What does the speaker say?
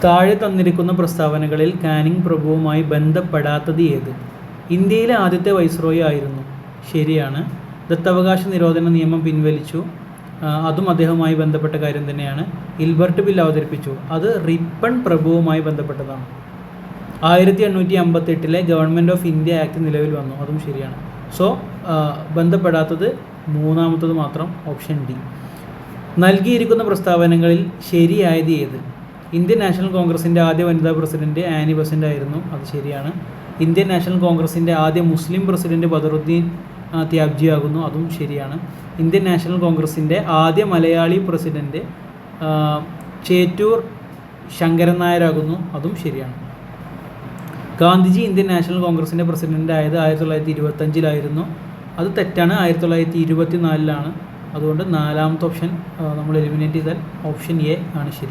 താഴെ തന്നിരിക്കുന്ന പ്രസ്താവനകളിൽ കാനിങ് പ്രഭുവുമായി ബന്ധപ്പെടാത്തത് ഏത്? ഇന്ത്യയിലെ ആദ്യത്തെ വൈസ്രോയി ആയിരുന്നു. ശരിയാണ്. ദത്തവകാശ നിരോധന നിയമം പിൻവലിച്ചു. അതും അദ്ദേഹവുമായി ബന്ധപ്പെട്ട കാര്യം തന്നെയാണ്. ഇൽബർട്ട് ബിൽ അവതരിപ്പിച്ചു. അത് റിപ്പൺ പ്രഭുവുമായി ബന്ധപ്പെട്ടതാണ്. 1858 ഗവൺമെൻറ് ഓഫ് ഇന്ത്യ ആക്ട് നിലവിൽ വന്നു. അതും ശരിയാണ്. സോ ബന്ധപ്പെടാത്തത് മൂന്നാമത്തത് മാത്രം, ഓപ്ഷൻ ഡി. നൽകിയിരിക്കുന്ന പ്രസ്താവനകളിൽ ശരിയായത് ഏത്? ഇന്ത്യൻ നാഷണൽ കോൺഗ്രസിൻ്റെ ആദ്യ വനിതാ പ്രസിഡന്റ് ആനി ബസന്റ് ആയിരുന്നു. അത് ശരിയാണ്. ഇന്ത്യൻ നാഷണൽ കോൺഗ്രസിൻ്റെ ആദ്യ മുസ്ലിം പ്രസിഡന്റ് ബദറുദ്ദീൻ ത്യാബ്ജി ആകുന്നു. അതും ശരിയാണ്. ഇന്ത്യൻ നാഷണൽ കോൺഗ്രസിൻ്റെ ആദ്യ മലയാളി പ്രസിഡന്റ് ചേറ്റൂർ ശങ്കരൻ നായരാകുന്നു. അതും ശരിയാണ്. ഗാന്ധിജി ഇന്ത്യൻ നാഷണൽ കോൺഗ്രസിൻ്റെ പ്രസിഡന്റ് ആയത് 1925 അത് തെറ്റാണ്. 1924 അതുകൊണ്ട് നാലാമത്തെ ഓപ്ഷൻ നമ്മൾ എലിമിനേറ്റ് ചെയ്താൽ ഓപ്ഷൻ എ ആണ് ശരി.